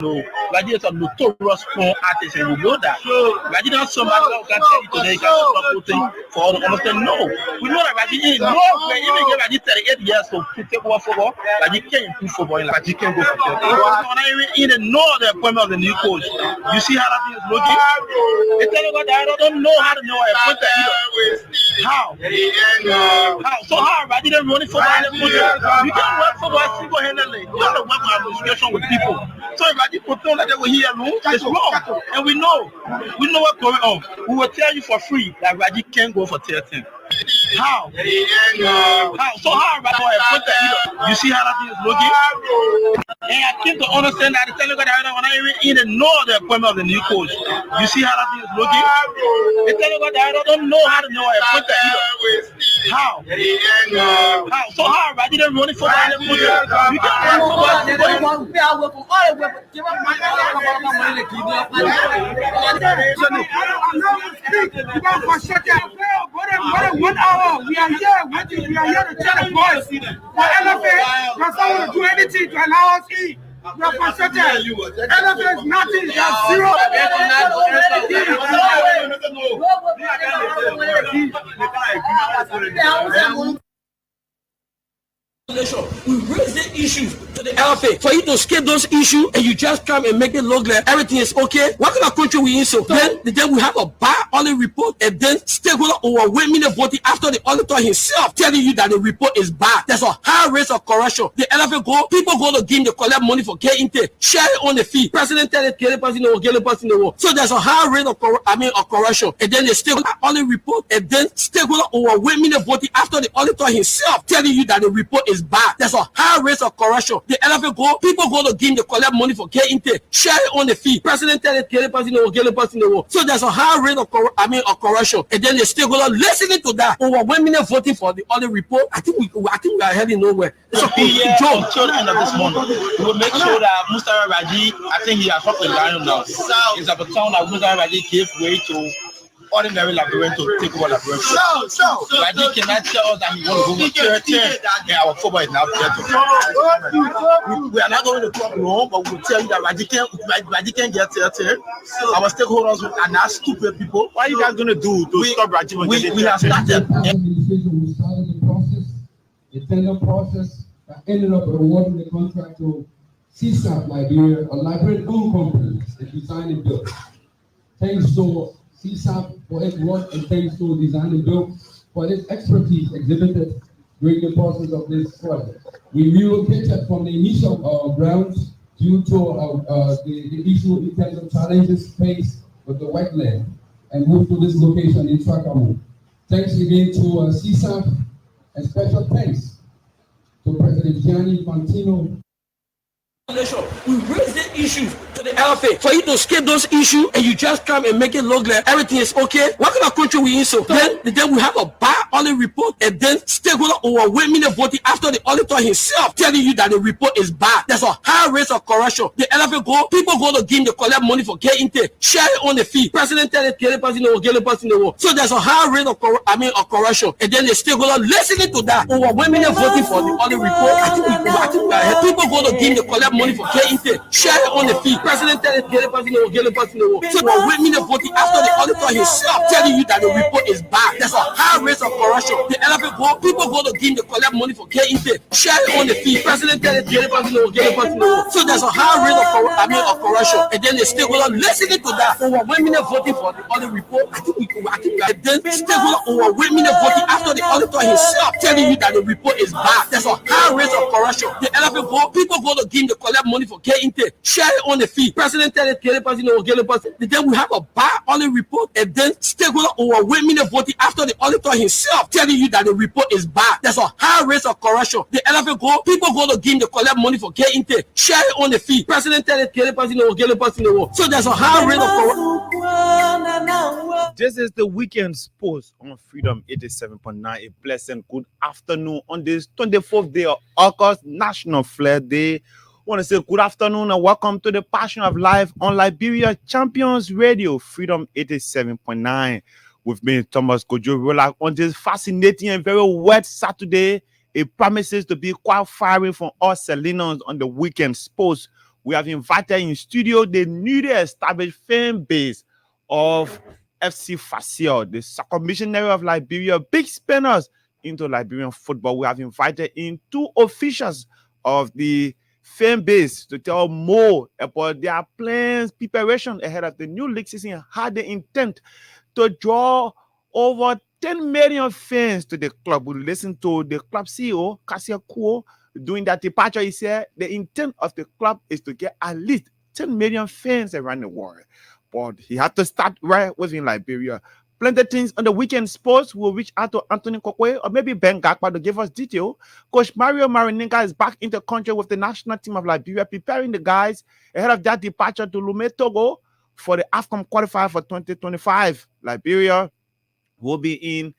No, Raji is a notorious porn artist, and we know that. Raji not somebody who can tell you today, you can stop putting for all the understand. No, we know that Raji is no way. Even if Raji 38 years to take over football, Raji can't improve football. Raji can't go for football. Even know the appointment of the new coach. You see how that thing is looking? They tell you what I don't know how to know a punter either. How? So how Raji don't run football? You can't work football single-handedly. You have to work on administration with people. So if Raji pretend that they were here alone, it's wrong. And we know what's going on. We will tell you for free that Raji can't go for 13. How? So how Raji put that either? You see how that thing is looking? And I came to understand that the telling God that when I even know the appointment of the new coach. You see how that thing is looking? They telling God that I don't know how to know a punter either. How? So how Raji don't run football? You can't run football. One hour, we are here waiting. We are here to tell the boys for LFA. Because I want to do anything to allow us eat. We are frustrated. LFA is nothing. They are zero. We raise the issues to the LFA for you to skip those issues and you just come and make it look like everything is okay. What kind of country we in? So then we have a bad audit report and then stakeholder overwhelmingly voting after the auditor himself telling you that the report is bad. There's a high rate of corruption. The LFA people go to game, they collect money for getting intake, share it on the fee. President tell it, get it person over. So there's a high rate of corruption. And then the stakeholder audit report and then stakeholder overwhelmingly voting after the auditor himself telling you that the report is bad. There's a high rate of corruption. The LFA people go to game, they collect money for getting intake, share it on the fee. President tell it, get it person over. So there's a high rate of corruption. And then the stakeholder listening to that, overwhelmingly voting for the audit report. I think we are heading nowhere. So until the end of this month, we will make sure that Mustafa Raji, I think he has dropped the line now. It's about time that Mustafa Raji gave way to ordinary Liberian to take over Liberian. So Raji cannot tell us that he wants to go for 13 and our football is now 13. We are not going to talk long, but we will tell you that Raji can't get 13. Our stakeholders are not stupid people. What are you guys going to do to stop Raji? We have started. We started the process, the tender process that ended up awarding the contract to CSAP Liberia, a Liberian-owned company that designed and built. Thanks to CSAP for its work and thanks to Design and Build for its expertise exhibited during the process of this project. We relocated from the initial grounds due to the issue in terms of challenges faced with the wetland and moved to this location in Tracamo. Thanks again to CSAP and special thanks to President Gianni Infantino. We raise the issues to the LFA for you to skip those issues and you just come and make it look like everything is okay. What kind of country we in? So then we have a bad audit report and then stakeholder overwhelmingly voting after the auditor himself telling you that the report is bad. There's a high rate of corruption. The LFA people go to game, they collect money for getting intake, share it on the fee. President tell it, get it person over. So there's a high rate of corruption. And then the stakeholder listening to that, overwhelmingly voting for the audit report. I think we are people go to game, they collect money for getting intake, share it on the fee. President tell it, get it person over. So overwhelmingly voting after the auditor himself telling you that the report is bad. There's a high rate of corruption. The LFA people go to game, they collect money for getting intake, share it on the fee. President tell it, get it person over. So there's a high rate of corruption. And then the stakeholder listening to that, overwhelmingly voting for the audit report. I think we are then stakeholder overwhelmingly voting after the auditor himself telling you that the report is bad. There's a high rate of corruption. The LFA people go to game, they collect money for getting intake, share it on the fee. President tell it, get it person over. Then we have a bad audit report and then stakeholder overwhelmingly voting after the auditor himself telling you that the report is bad. There's a high rate of corruption. The LFA people go to game, they collect money for getting intake, share it on the fee. President tell it, get it person over. So there's a high rate of corruption. This is the weekend sports on Freedom 87.9. A pleasant good afternoon on this 24th day of August, National Flag Day. I want to say good afternoon and welcome to the Passion of Life on Liberia Champions Radio, Freedom 87.9. With me, Thomas Gojo, on this fascinating and very wet Saturday. It promises to be quite firing for us Salinos on the weekend sports. we have invited in studio the newly established fan base of FC Fasio, the soccer missionary of Liberia, big spinners into Liberian football. We have invited in 2 officials of the fan base to tell more about their plans, preparation ahead of the new league season, and how they intend to draw over 10 million fans to the club. We listen to the club CEO, Kasia Kuo, during that departure. He said the intent of the club is to get at least 10 million fans around the world. But he had to start right within Liberia. Plenty of things on the weekend sports. We'll reach out to Anthony Kokwe or maybe Ben Gakpa to give us detail. Coach Mario Marininga is back in the country with the national team of Liberia, preparing the guys ahead of that departure to Lomé, Togo for the AFCON qualifier for 2025. Liberia will be in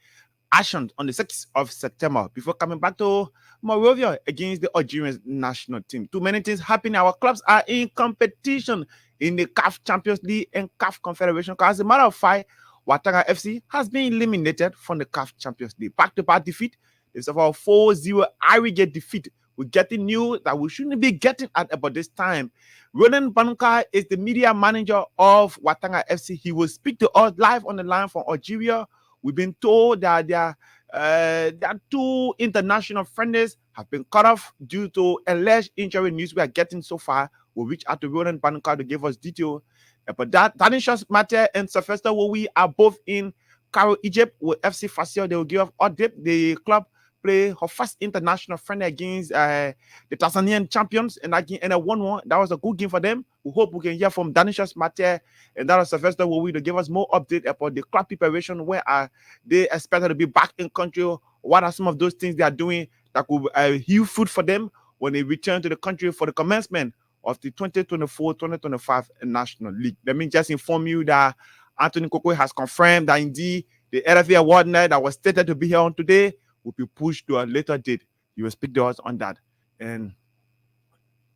action on the 6th of September before coming back to Monrovia against the Algerian national team. Too many things happening. Our clubs are in competition in the CAF Champions League and CAF Confederation Cup. As a matter of fact, Watanga FC has been eliminated from the CAF Champions League. Back-to-back defeat. It's of our 4-0 aggregate defeat. We're getting news that we shouldn't be getting at about this time. Ronan Banka is the media manager of Watanga FC. He will speak to us live on the line from Algeria. We've been told that their 2 international friends have been cut off due to alleged injury news we are getting so far. We'll reach out to Ronan Banka to give us detail about that. Danishas Mate and Sylvester Wowi are both in Cairo, Egypt with FC Fasio. They will give us update. The club play her first international friend against the Tanzanian champions and a 1-1. That was a good game for them. We hope we can hear from Danishas Mate and that was Sylvester Wowi to give us more update about the club preparation. Where are they expected to be back in country? What are some of those things they are doing that could heal food for them when they return to the country for the commencement of the 2024-2025 National League? Let me just inform you that Anthony Kokwe has confirmed that indeed the LFA award night that was stated to be here on today will be pushed to a later date. You will speak to us on that. And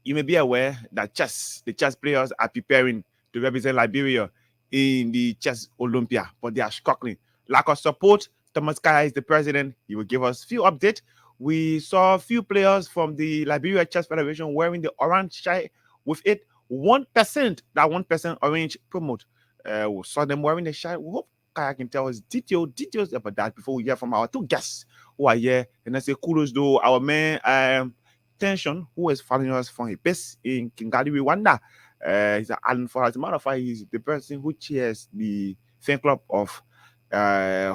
you may be aware that the chess players are preparing to represent Liberia in the chess Olympia, but they are struggling. Lack of support. Thomas Kaya is the president. He will give us a few updates. We saw a few players from the Liberia Chess Federation wearing the orange shirt with it 1%. That 1% orange promote. We saw them wearing the shirt. We hope Kaya can tell us details about that before we hear from our 2 guests who are here. And I say kudos to our man Tension, who is following us from a base in Kigali, Rwanda. He's Alan for as a matter of fact, he's the person who chairs the fan club of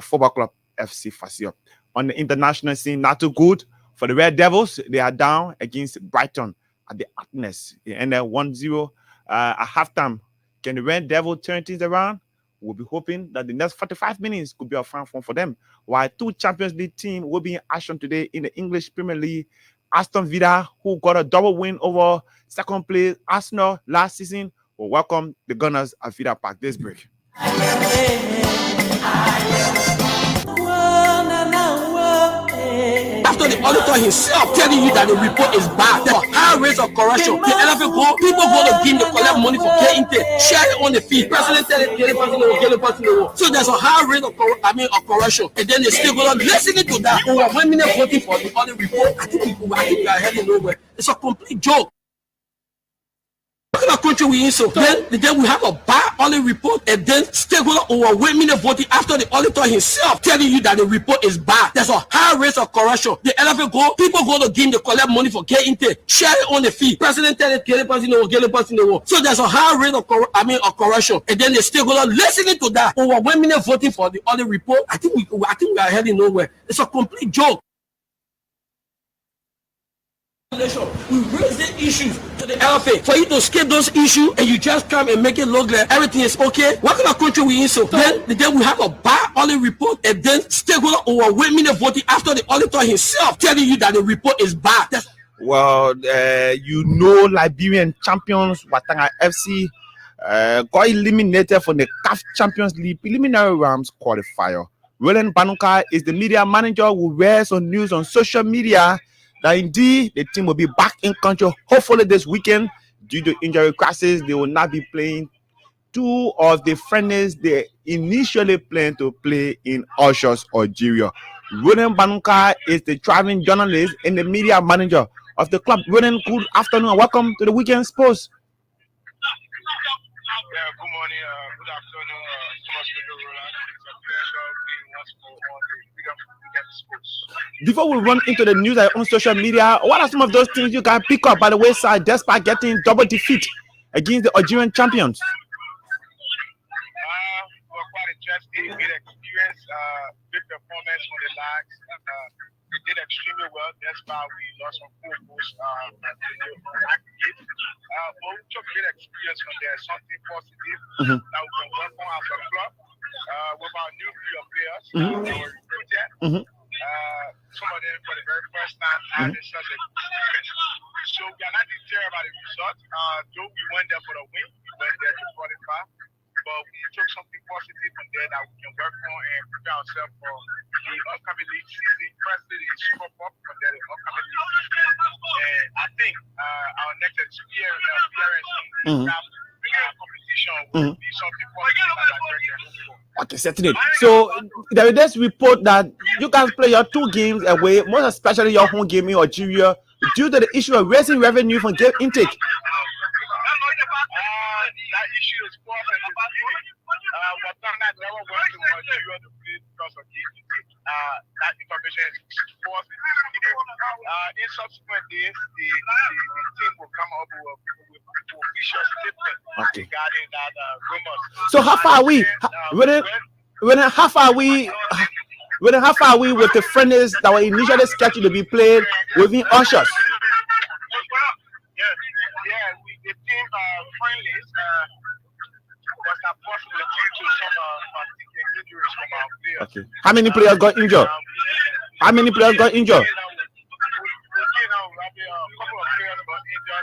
football club FC Fasio. On the international scene, not too good for the Red Devils. They are down against Brighton at the Atness. They ended 1-0 at halftime. Can the Red Devil turn things around? We'll be hoping that the next 45 minutes could be a fun one for them. While 2 Champions League teams will be in action today in the English Premier League. Aston Villa, who got a double win over second place Arsenal last season, will welcome the Gunners at Villa Park. This break. After the auditor himself telling you that the report is bad, the high rates of corruption, the elephant go, people go to give, they collect money for getting there, share it on the feed. President tell it, get a person. So there's a high rate of corruption, and then they still go on listening to that. Over 1 million voting for the audit report. I think we are heading nowhere. It's a complete joke. What kind of country we in? So then we have a bad audit report, and then stakeholder over 1 million voting after the auditor himself telling you that the report is bad. There's a high rate of corruption. The elephant go, people go to give, they collect money for getting there, share it on the feed. President tell it, get a person. So there's a high rate of corruption, and then the stakeholder listening to that over 1 million voting for the audit report. I think we are heading nowhere. It's a complete joke. We raise the issues to the LFA for you to skip those issues and you just come and make it look like everything is okay. What kind of country we in? So then we have a bad audit report, and then stakeholder over 1 million voting after the auditor himself telling you that the report is bad. Well, Liberian champions Watanga FC got eliminated from the CAF Champions League preliminary rounds qualifier. Roland Banuka is the media manager who wears on news on social media that indeed the team will be back in country hopefully this weekend. Due to injury crisis, they will not be playing 2 of the friendlies they initially planned to play in Algiers, Algeria. Ronan Banuka is the traveling journalist and the media manager of the club. Ronan, good afternoon and welcome to the Weekend Sports. morning, good afternoon, Thomas Pedro Roland. It's a pleasure being once more on the Freedom Sports. Before we run into the news on social media, what are some of those things you can pick up by the wayside despite getting double defeat against the Algerian champions? Well, quite interesting, good experience, good performance on the lags. We did extremely well. That's why we lost some focus but we took good experience from there, something positive that we can work on as a club with our new group of players that were recruited. Some of them for the very first time having such a experience. So we are not deterred about the result. Though we went there for the win, we went there to qualify. But we took something positive from there that we can work on and prepare ourselves for the upcoming league season. Firstly, the Super Cup, but then the upcoming league season. And I think our next appearance in that competition will be something positive that I work. Okay, certainly. So there is this report that you guys play your 2 games away, most especially your home game in Algeria, due to the issue of raising revenue from game intake. That issue is forced in the beginning. Watana never went to Algeria to play because of game intake. That information is forced in the beginning. In subsequent days, the team will come up with official statement regarding that rumors. So how far are we? How far are we with the friendlies that were initially scheduled to be played within ushers? The team friendlies was not possible due to some injuries from our players. Okay. How many players got injured?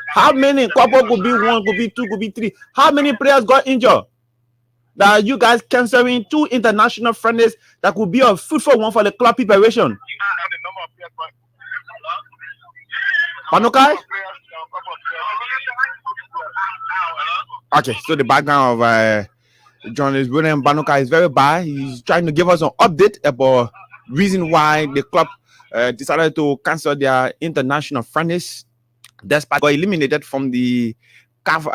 How many? Couple could be 1, could be 2, could be 3. How many players got injured? That you guys canceling 2 international friendlies that could be a fruitful one for the club preparation. Banukai? Okay, so the background of journalist William Banukai is very bad. He's trying to give us an update about reason why the club decided to cancel their international friendlies despite got eliminated from the CAF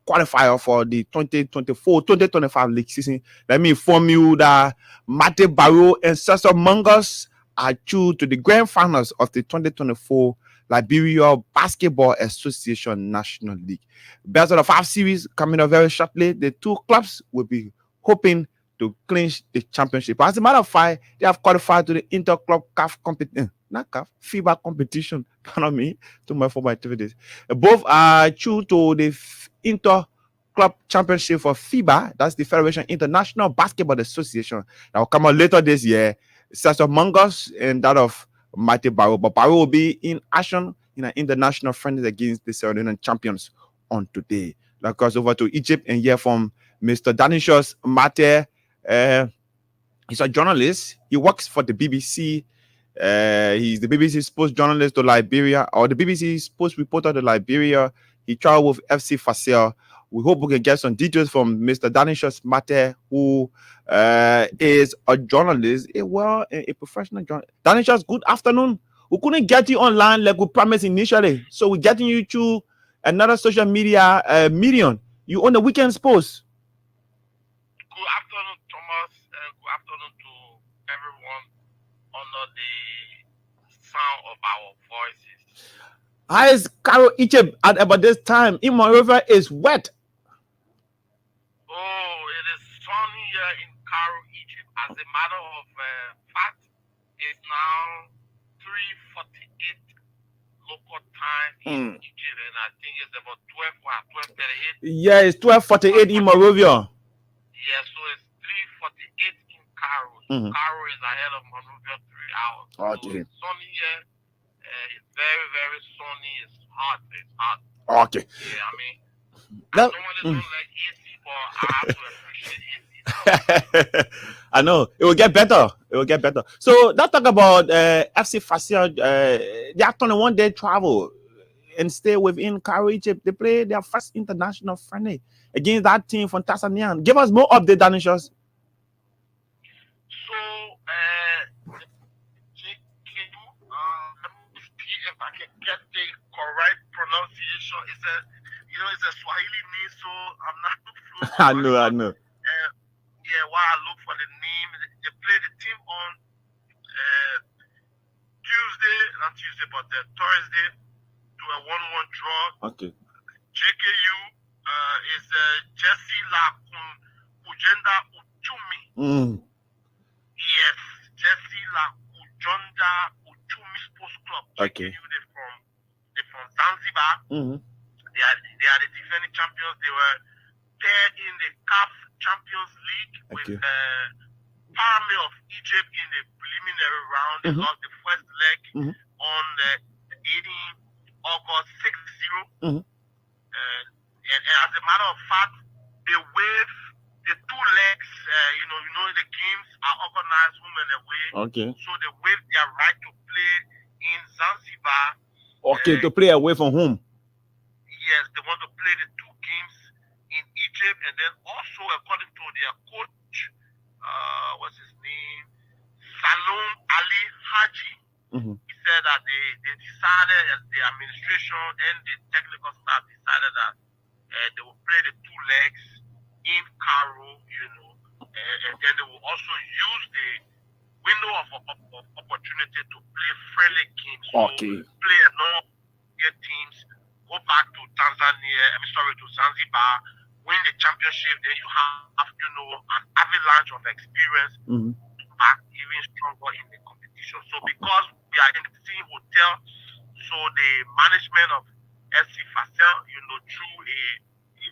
qualifier for the 2024-2025 league season. Let me inform you that Mate Barrow and Cesar Mungus are through to the grand finals of the 2024 Liberia Basketball Association National League. Best of the 5 series coming up very shortly. The 2 clubs will be hoping to clinch the championship. As a matter of fact, they have qualified to the inter-club CAF competition, not CAF, FIBA competition. Pardon me, too much for my activities. Both are true to the inter-club championship for FIBA. That's the Federation International Basketball Association. That will come out later this year. Sets of Mungus and that of Mate Barrow. But Barrow will be in action in an international friendly against the Sierra Leonean champions on today. Let's cross over to Egypt and hear from Mr. Danishos Mate. He's a journalist. He works for the BBC. He's the BBC sports journalist to Liberia, or the BBC sports reporter to Liberia. He traveled with FC Fasel. We hope we can get some details from Mr. Danishos Mate, who is a journalist, a professional journalist. Danishos, good afternoon. We couldn't get you online like we promised initially, so we're getting you through another social media medium. You on the Weekend Sports. Good afternoon, Thomas, and good afternoon to everyone under the sound of our voices. How is Cairo, Egypt at about this time? Imo River is wet. Oh, it is sunny here in Cairo, Egypt. As a matter of fact, it's now 3:48 local time in Egypt, and I think it's about 12:38. Yeah, it's 12:48 in Monrovia. Yeah, so it's 3:48 in Cairo. Cairo is ahead of Monrovia 3 hours. Okay. So it's sunny here. It's very, very sunny. It's hot. It's hot. Okay. Yeah, I mean, I don't like AC, but I have to appreciate AC. I know it will get better. It will get better. So let's talk about FC Fasel. They are on a 1-day travel and stay within Cairo, Egypt. They play their first international friendly against that team from Tanzania. Give us more update, Danishos. So, if I can get the correct pronunciation, it's a Swahili name, so I'm not I know. Yeah, while I look for the name, they play the team on Thursday to a 1-1 draw. Okay. JKU is Jesse La Kujenda Uchumi. Yes, Jesse La Kujenda Uchumi Sports Club. Okay. JKU, they're from Zanzibar. They are the defending champions. They were paired in the CAF Champions League with Parme of Egypt in the preliminary round. They lost the first leg on the 18th August 6-0. And as a matter of fact, they waive the 2 legs. The games are organized home and away. Okay. So they waive their right to play in Zanzibar. Okay, to play away from home. Yes, they want to play the 2 games in Egypt, and then also according to their coach, what's his name, Salom Ali Haji. He said that they decided, as the administration and the technical staff decided that they will play the 2 legs in Cairo, and then they will also use the window of opportunity to play friendly games. Okay. So play non-year teams, go back to to Zanzibar, win the championship, then you have, an avalanche of experience back even stronger in the competition. So because we are in the same hotel, so the management of FC Fasel, through a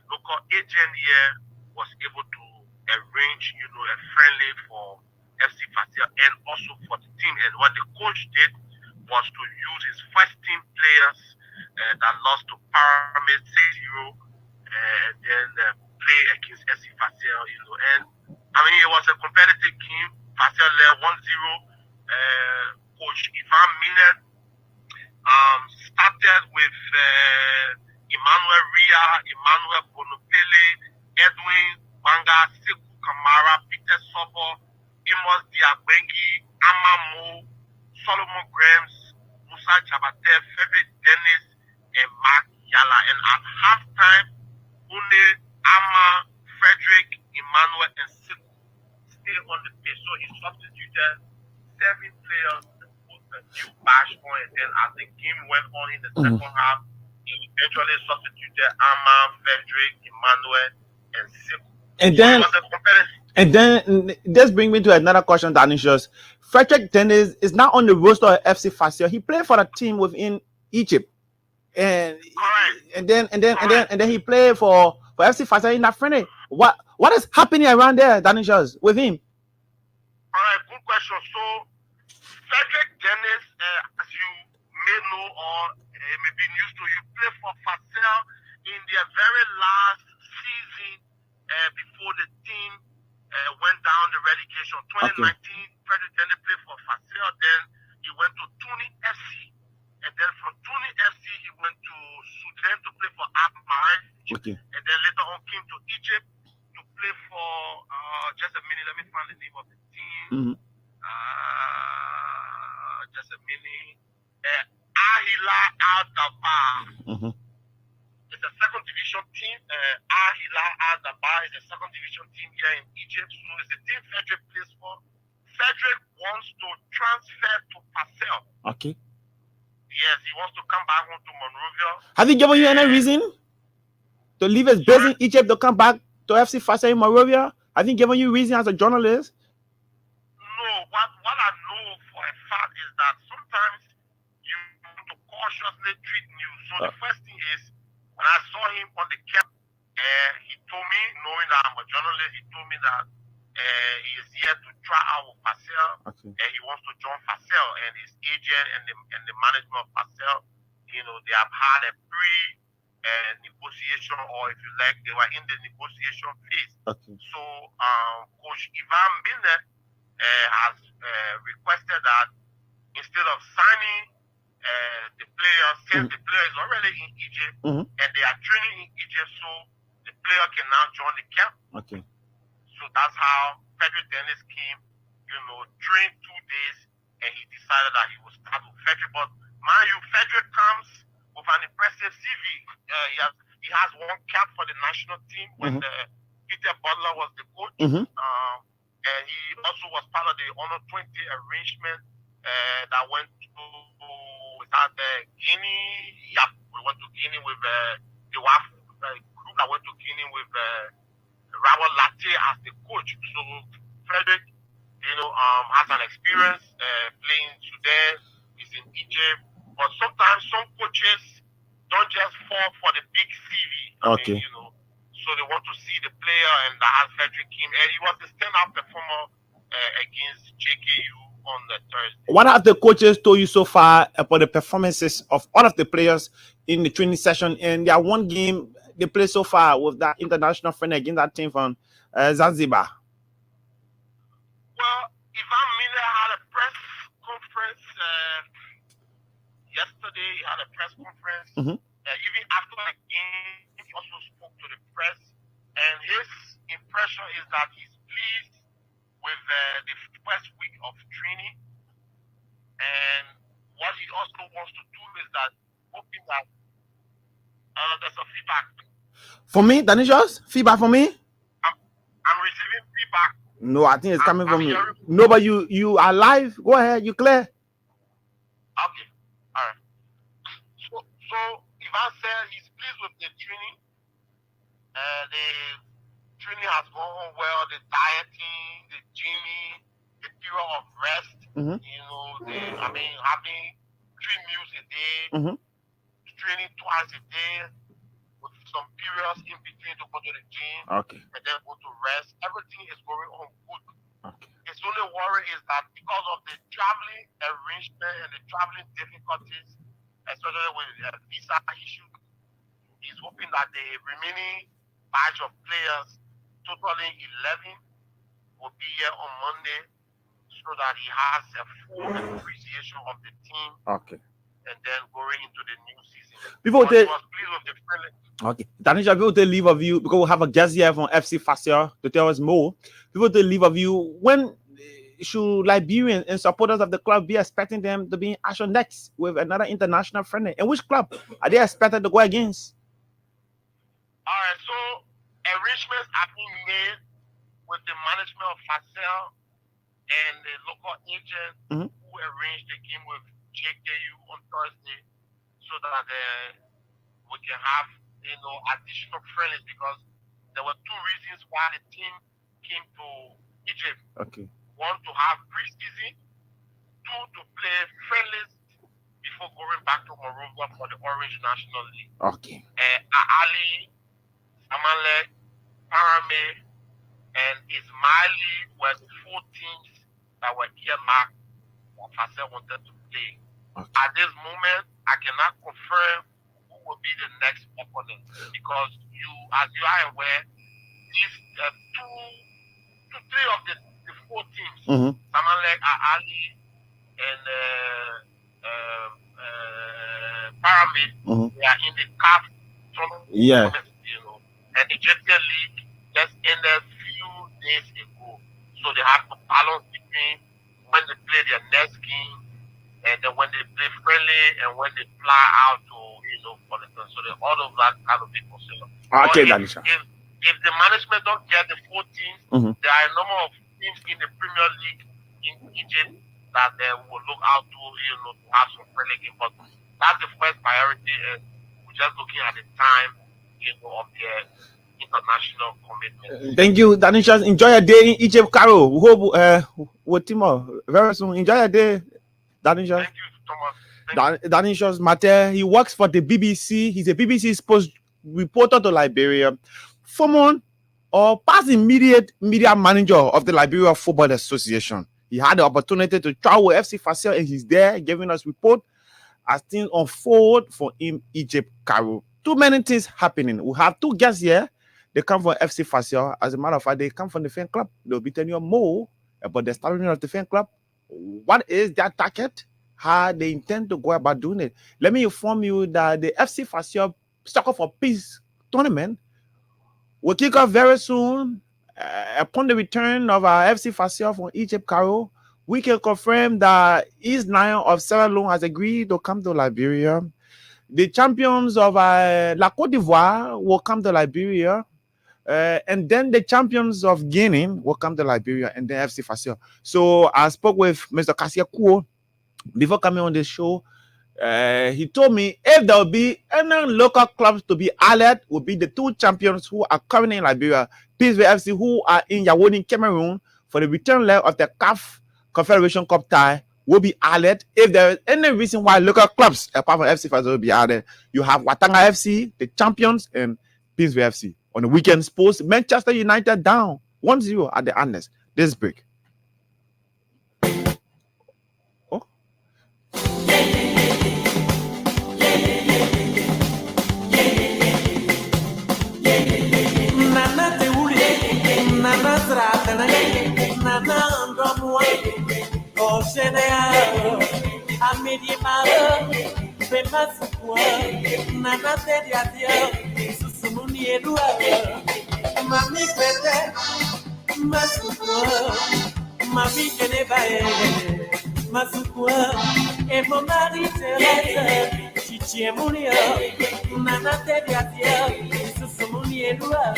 local agent here, was able to arrange, a friendly for FC Fasel and also for the team. And what the coach did was to use his first team players that lost to Parme 6-0 and then play against FC Fasel, And it was a competitive game. Fasel led 1-0. Coach Ivan Minet started with Emmanuel Ria, Emmanuel Bonopele, Edwin Banga, Sekou Kamara, Peter Sobo, Amos Diagbengi, Amamo, Solomon Grams, Musa Jabate, Frederick Dennis, and Mark Yala. And at halftime, only Ama, Frederick, Emmanuel, and Sekou stay on the pitch. So he substituted 7 players with a new bash on, and then as the game went on in the second half, he eventually substituted Ama, Frederick, Emmanuel, and Sekou. And then this brings me to another question, Danishus. Frederick Dennis is not on the roster of FC Fasel. He played for the team within Egypt, and then he played for FC Fasel in that friendly. What is happening around there, Danishus, with him? All right, good question. So Frederick Dennis, as you may know or may be news to you, played for Fasel in their very last season before the team went down the relegation. 2019, Frederick Dennis played for Fasel. Then he went to Tuni FC, and then from Tuni FC he went to Sudan to play for Al-Maraj, and then later on came to Egypt to play for. Just a minute, let me find the name of the team. Just a minute. Ahila Al-Dabar. It's a second division team. Ahila Al-Dabar is a second division team here in Egypt. So it's the team Frederick plays for. Frederick wants to transfer to Fasel. Okay. Yes, he wants to come back home to Monrovia. Has he given you any reason to leave his base in Egypt to come back to FC Fasel in Monrovia? Has he given you reason as a journalist? No, what I know for a fact is that sometimes you want to cautiously treat news. So the first thing is, when I saw him on the camp, he told me, knowing that I'm a journalist, he told me that he is here to try out with Fasel, and he wants to join Fasel, and his agent and the management of Fasel, they have had a pre-negotiation, or if you like, they were in the negotiation phase. So Coach Ivan Minet has requested that instead of signing the player, since the player is already in Egypt and they are training in Egypt, so the player can now join the camp. So that's how Frederick Dennis came, trained 2 days, and he decided that he would start with Frederick. But mind you, Frederick comes with an impressive CV. He has 1 cap for the national team when the Peter Butler was the coach. And he also was part of the Honor 20 arrangement that went to Guinea. Yeah, we went to Guinea with the WAF group that went to Guinea with Rawal Latte as the coach. So Frederick, has an experience playing Sudan, he's in Egypt. But sometimes some coaches don't just fall for the big CV. I mean, so they want to see the player, and that has Frederick Kim. And he was the standout performer against JKU on the Thursday. What have the coaches told you so far about the performances of all of the players in the training session? And their one game they played so far with that international friend against that team from Zanzibar? Well, Ivan Miller had a press conference yesterday. He had a press conference. Even after the game, he also spoke to the press. And his impression is that he's pleased with the first week of training. And what he also wants to do is that, hoping that there's a feedback. For me, Danishos? Feedback for me? I'm receiving feedback. No, I think it's coming from you. No, but you are live. Go ahead. You clear? Okay. All right. So Ivan said he's pleased with the training. The training has gone well. The dieting, the gymming, the period of rest. Having 3 meals a day, training twice a day, with some periods in between to go to the gym, and then go to rest. Everything is going on good. His only worry is that because of the traveling arrangement and the traveling difficulties, especially with visa issues, he's hoping that the remaining batch of players, totaling 11, will be here on Monday, so that he has a full appreciation of the team. And then going into the new season. People was pleased with the friendly. Tanisha, people to leave of you, because we have a guest here from FC Fascia to tell us more. People to leave of you, when should Liberians and supporters of the club be expecting them to be in action next with another international friendly? And which club are they expected to go against? All right, so arrangements have been made with the management of Fascia and the local agent who arranged the game with JKU on Thursday, so that we can have additional friendlies, because there were 2 reasons why the team came to Egypt. 1, to have preseason, 2, to play friendlies before going back to Monrovia for the Orange National League. Ali, Samalek, Parame, and Ismaili were the 4 teams that were earmarked for Fascia wanted to play. At this moment, I cannot confirm who will be the next opponent, because as you are aware, these 2 to 3 of the 4 teams, Samalek, Ali, and Pyramid, they are in the CAF tournament, and the JPL League just ended a few days ago, so they have to balance between when they play their next game, and then when they play friendly, and when they fly out to for the so all of that kind of people. If the management don't get the 4 teams, there are a number of teams in the Premier League in Egypt that they will look out to to have some friendly game. But that's the first priority, and we're just looking at the time of their international commitment. Thank you, Danisha. Enjoy your day in Egypt, Caro. We hope with Timo very soon. Enjoy your day, Danisha. Thank you, Thomas. Danisha Mate, he works for the BBC. He's a BBC sports reporter to Liberia. Former or past immediate media manager of the Liberia Football Association. He had the opportunity to travel with FC Fascia, and he's there giving us report as things unfold for him, Egypt, Cairo. Too many things happening. We have 2 guests here. They come from FC Fascia. As a matter of fact, they come from the fan club. They'll be telling you more about the starting of the fan club. What is their target? How they intend to go about doing it. Let me inform you that the FC Fascia Soccer for Peace tournament will kick off very soon. Upon the return of our FC Fascia from Egypt, Cairo, we can confirm that East Nile of Sierra Leone has agreed to come to Liberia. The champions of La Côte d'Ivoire will come to Liberia. And then the champions of Guinea will come to Liberia, and then FC Fasio. So I spoke with Mr. Kasia Kuo before coming on the show. He told me if there will be any local clubs to be allied, will be the two champions who are currently in Liberia, PSV FC, who are in Yaoundé, Cameroon, for the return leg of the CAF Confederation Cup tie, will be allied. If there is any reason why local clubs, apart from FC Fasio, will be added, you have Watanga FC, the champions, and PSV FC. On the weekend, sports, Manchester United down 1-0 at the Andes. This break. Oh. Mami pete, masukwa, mami kenebae, masukwa, e mon mari Teresa, chichi munia, nana te diatia, susumuni edua,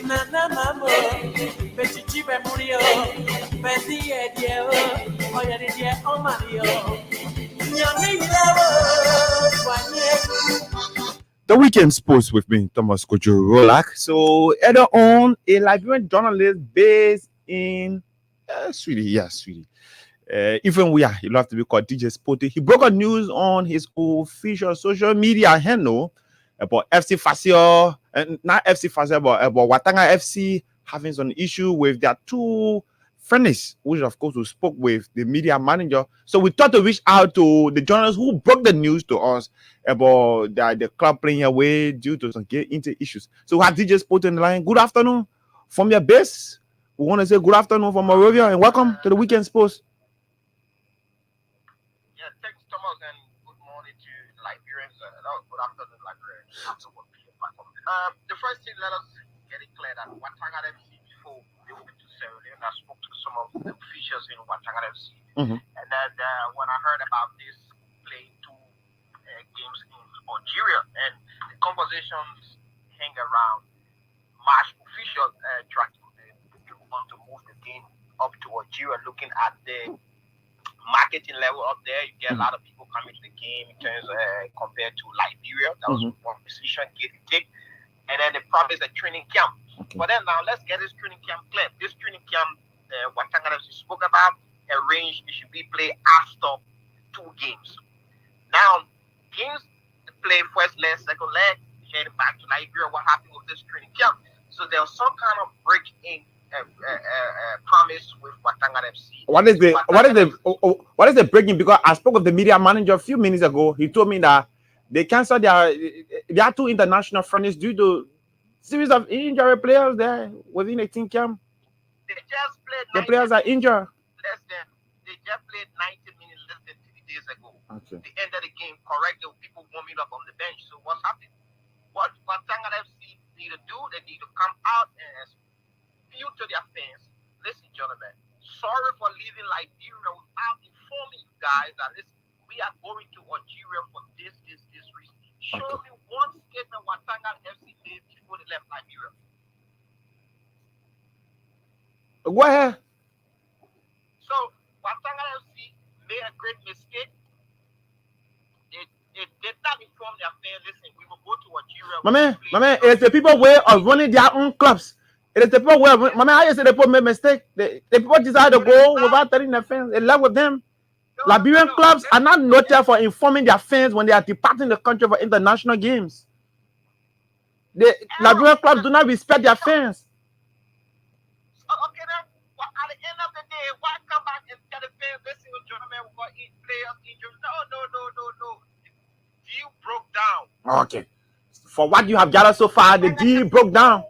nana mamo, pechichi be munia, pesi edia, oya dia o mario, nyami lavo, kwanye. The weekend sports with me, Thomas Kojo Rolak. So, either on a Liberian journalist based in Sweden. Even we are, he'll have to be called DJ Sporty. He broke a news on his official social media handle about FC Fasio, and not FC Fasio, but about Watanga FC having some issue with their two friends, which of course we spoke with the media manager. So we thought to reach out to the journalists who broke the news to us about the club playing away due to some inter issues. So we have DJ Sport in the line. Good afternoon from your base. We want to say good afternoon from Moravia and welcome to the Weekend Sports. Yeah, thanks, Thomas, and good morning to Liberians. Good afternoon, Liberians. The first thing, let us get it clear that Watanga FC, before they went to Sierra Leone, I spoke to some of the officials in Watanga FC. And then when I heard about this playing two games in Algeria, and the conversations hang around match officials trying to want to move the game up to Algeria, looking at the marketing level up there. You get a lot of people coming to the game in terms compared to Liberia. That was one decision get take. And then they promised a training camp. But then now let's get this training camp clear. This training camp, Watanga FC spoke about, arranged it should be played after 2 games. Now, games play first leg, second leg, heading back to Liberia. What happened with this training camp? So there was some kind of break in promise with Watanga FC. What is the breaking? Because I spoke with the media manager a few minutes ago. He told me that they canceled their 2 international friendlies due to series of injured players there within a team camp. They just played. The players are injured. They just played 90 minutes less than 3 days ago. Okay. The end of the game, correct? There were people warming up on the bench. So what's happening? What Watanga FC need to do? They need to come out and appeal to their fans. Listen, gentlemen, sorry for leaving Liberia without informing you guys that listen, we are going to Algeria for this reason. Show me one statement Watanga FC did before they left Liberia. Go ahead. So Watanga FC made a great mistake. They did not inform their fans. Listen, we will go to Algeria. My man, it's the people way of running their own clubs. It is the people way of my man. I say the people made mistake. The people decide to go without telling their fans. They love with them. Liberian clubs are not noted for informing their fans when they are departing the country for international games. The Liberian clubs do not respect their fans. Okay, then at the end of the day, why come back and tell the fans, listen, gentlemen, we're going to eat players injured? No. The deal broke down. Okay. For what you have gathered so far, the deal broke down.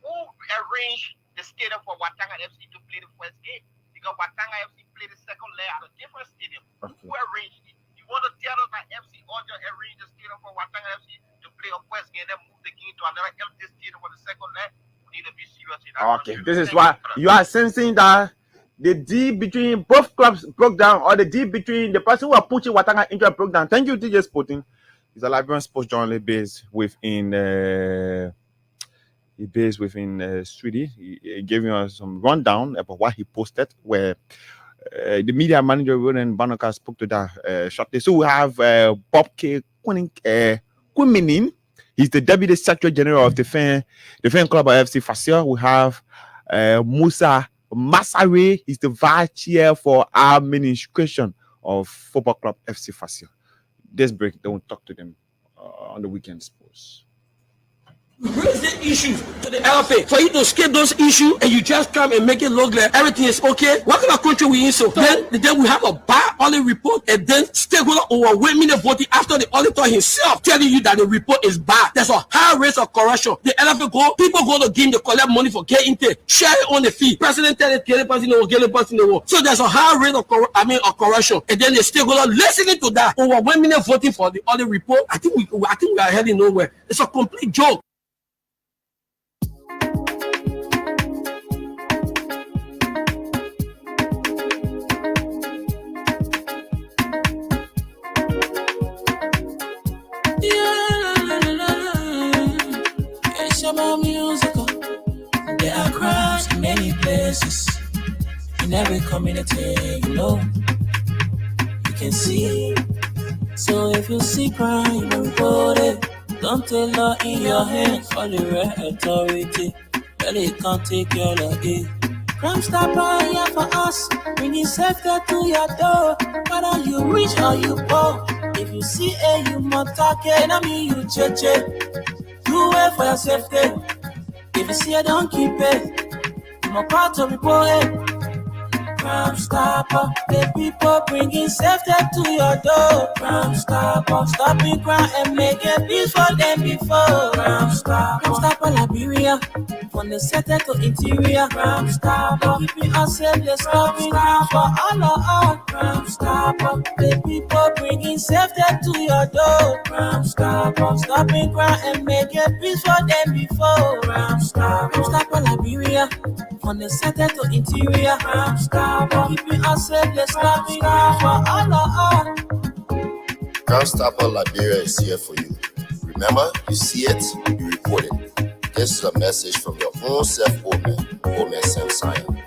Who arranged the stadium for Watanga FC to play the first game? Because Watanga FC played the second leg at a different stadium. Okay. Who arranged it? You want to tell us that FC Alger arranged the stadium for Watanga FC to play a first game, then move the game to another empty stadium for the second leg? We need to be serious in that. Okay, this is why you are sensing that the deal between both clubs broke down, or the deal between the person who are pushing Watanga into a broke down. Thank you, DJ Sporting. He's a Liberian sports journalist based within He based within Sweden. He gave us some rundown about what he posted, where the media manager Ronan Banaka spoke to that shortly. So we have Bob K. Quiminin. He's the Deputy Secretary General of the fan club of FC Fascia. We have Musa Masare. He's the Vice Chair for administration of Football Club FC Fascia. This break, don't talk to them on the weekend sports. Raise the issues to the LFA for you to escape those issues and you just come and make it look like everything is okay. What kind of country we in? So then we have a bad audit report and then stakeholder overwhelming voting after the auditor himself telling you that the report is bad. There's a high rate of corruption. The LFA people go to game, they collect money for getting intake, share it on the fee. President tell it, get a person in the war. So there's a high rate of corruption. And then the stakeholder listening to that, overwhelming voting for the audit report. I think we are heading nowhere. It's a complete joke. Musical. There are crowds in many places, in every community, you know, you can see. So if you see crime, report it. Don't take law in your hands, all the right authority. Really can't take care of it. Crime Stopper here for us, bringing safety to your door. Whether you rich or you poor, if you see a human talking, I mean you check. Do it for your safety. If you see it, don't keep it. I'm a part of report it. Crime Stopper, the people bringing safety to your door. Crime Stopper, stopping crime and making peace for them before. Crime Stopper, Liberia, from the center to interior. Crime Stopper, keeping us safe, let's stop crime for all of us. Crime Stopper, the people bringing safety to your door. Crime Stopper, stopping crime and making peace for them before. Crime Stopper, Liberia, from the center to interior. Crime Stopper, keeping us safe, let's stop crime for all of us. Crime Stopper Liberia is here for you. Remember, you see it, you report it. This is a message from your own self, Omen Sam Sion.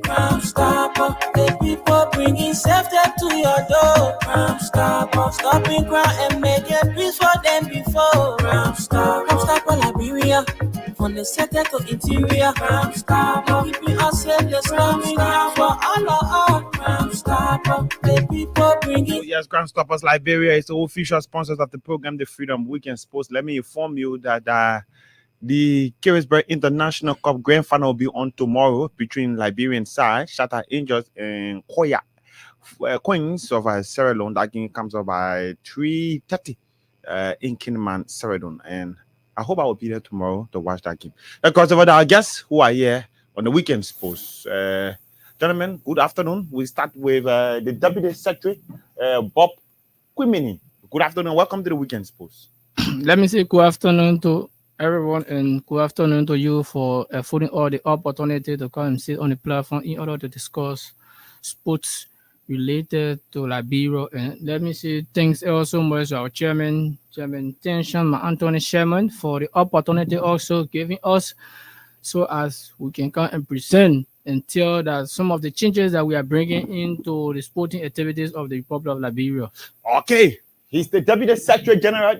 Crime Stopper, the people bringing safety to your door. Crime Stopper, stopping crime and making peace for them before. Crime Stopper, Liberia, from the center to interior. Crime Stopper, keeping us safe, let's stop crime for all of us. Crime Stopper, the people bringing. Yes, Crime Stoppers Liberia is the official sponsors of the program, The Freedom Weekend Sports. Let me inform you that the Carisbrooke International Cup Grand Final will be on tomorrow between Liberian side, Shatter Angels, and Koya Queens of Sierra Leone. That game comes up by 3:30 in Kinman, Sierra Leone. And I hope I will be there tomorrow to watch that game. Because of our guests who are here on the weekend sports. Gentlemen, good afternoon. We start with the Deputy Secretary, Bob Quimini. Good afternoon. Welcome to the weekend sports. Let me say good afternoon to everyone and good afternoon to you for affording all the opportunity to come and sit on the platform in order to discuss sports related to Liberia. And let me say thanks also much to our Chairman Tension, Anthony Sherman, for the opportunity also giving us so as we can come and present and tell that some of the changes that we are bringing into the sporting activities of the Republic of Liberia. Okay, he's the Deputy Secretary General,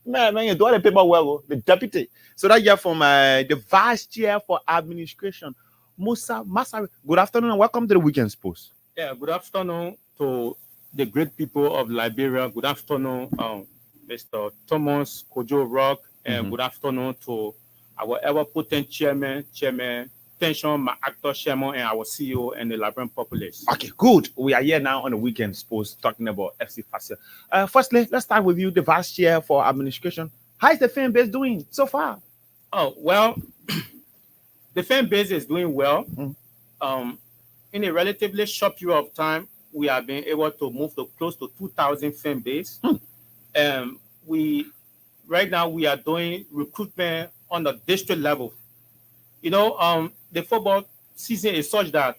Man, you do all the paper well, the deputy. So that you're from the Vice Chair for Administration, Musa Masari. Good afternoon and welcome to the weekend sports. Yeah, good afternoon to the great people of Liberia. Good afternoon, Mr. Thomas Kojo Rock, and good afternoon to our ever-potent chairman, Tension, my actor chairman, and our CEO and the Liberian populace. Okay, good. We are here now on the weekend sports talking about FC Fascia. Firstly, let's start with you, the Vice Chair for Administration. How is the fan base doing so far? Oh, well, the fan base is doing well. In a relatively short period of time, we have been able to move to close to 2,000 fan base. Right now we are doing recruitment on the district level. You know, the football season is such that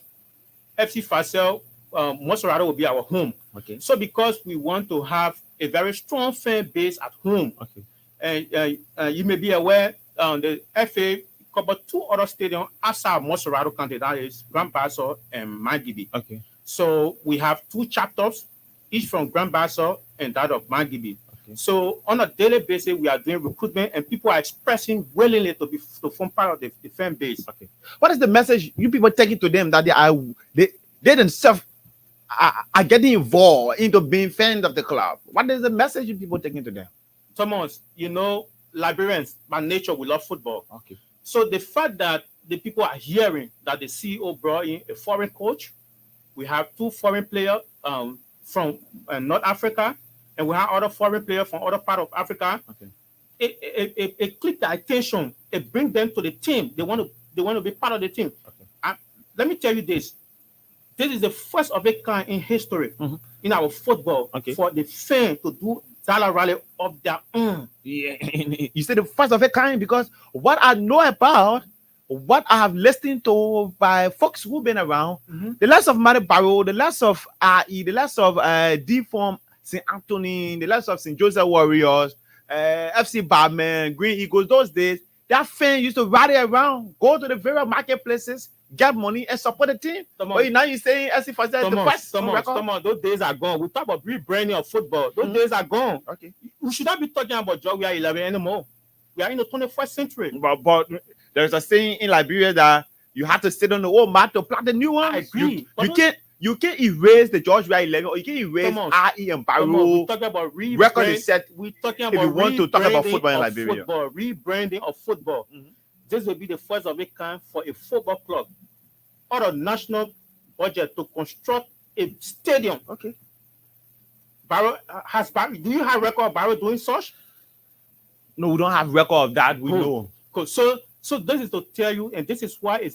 FC Fascia, Monserrate will be our home. Okay. So because we want to have a very strong fan base at home, Okay. and you may be aware, the FA covered 2 other stadiums outside Montserrat County, that is Grand Bassa and Mangibi. Okay. So we have 2 chapters, each from Grand Bassa and that of Mangibi. Okay. So on a daily basis, we are doing recruitment, and people are expressing willingly to form part of the fan base. Okay. What is the message you people taking to them that they themselves are getting involved into being fans of the club? What is the message you people taking to them? Thomas, you know, Liberians by nature we love football. Okay. So the fact that the people are hearing that the CEO brought in a foreign coach, we have 2 foreign players from North Africa, and we have other foreign players from other part of Africa. Okay. It click the attention. It bring them to the team. They want to be part of the team. Okay. Let me tell you this. This is the first of a kind in history in our football for the fan to do Dollar Rally of their own. Yeah. You said the first of a kind, because what I know about, what I have listened to by folks who've been around, the likes of Mari Barrow, the likes of RE, the likes of D-Form, St. Anthony, the likes of St. Joseph Warriors, FC Barman, Green Eagles, those days, that fan used to rally around, go to the various marketplaces, get money, and support the team. But now you're saying as if I said the first. Thomas, those days are gone. We talk about rebranding of football. Those days are gone. Okay. We should not be talking about Georgia 11 anymore. We are in the 21st century. But there's a saying in Liberia that you have to sit on the old mat to plant the new one. I agree. You can't erase the Georgia 11, or you can't erase RE and Barrow. We're talking about record is set. We're talking about if you want to talk about football in Liberia. Rebranding of football. This will be the first of its kind for a football club out of national budget to construct a stadium. Okay. Barrow do you have record of Barrow doing such? No, we don't have record of that. We know. Cool. So this is to tell you, and this is why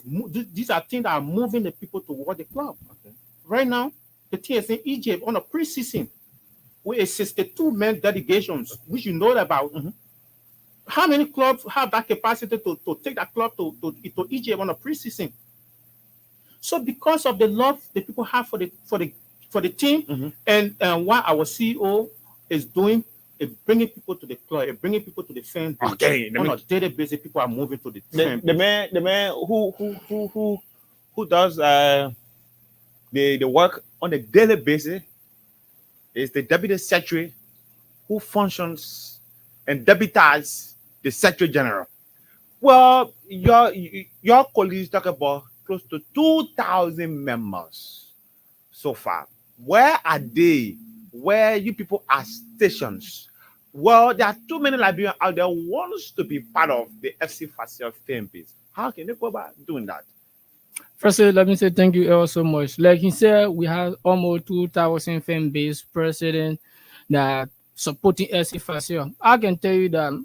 these are things that are moving the people toward the club. Okay. Right now, the team is in Egypt on a pre-season with a 62-man delegations, which you know about. How many clubs have that capacity to take that club to Egypt on a pre-season? So because of the love the people have for the team, and what our CEO is doing, is bringing people to the club, bringing people to the fan base. Okay. On a daily basis, people are moving to the fan base. The man who does the work on a daily basis is the deputy secretary, who functions and deputize the secretary general. Well, your colleagues talk about close to 2,000 members so far. Where are they? Where you people are stations? Well, there are too many Liberians out there who wants to be part of the FC Facile fan base. How can they go about doing that? Firstly, let me say thank you all so much. Like he said, we have almost 2,000 fan base president that supporting FC Facile. I can tell you that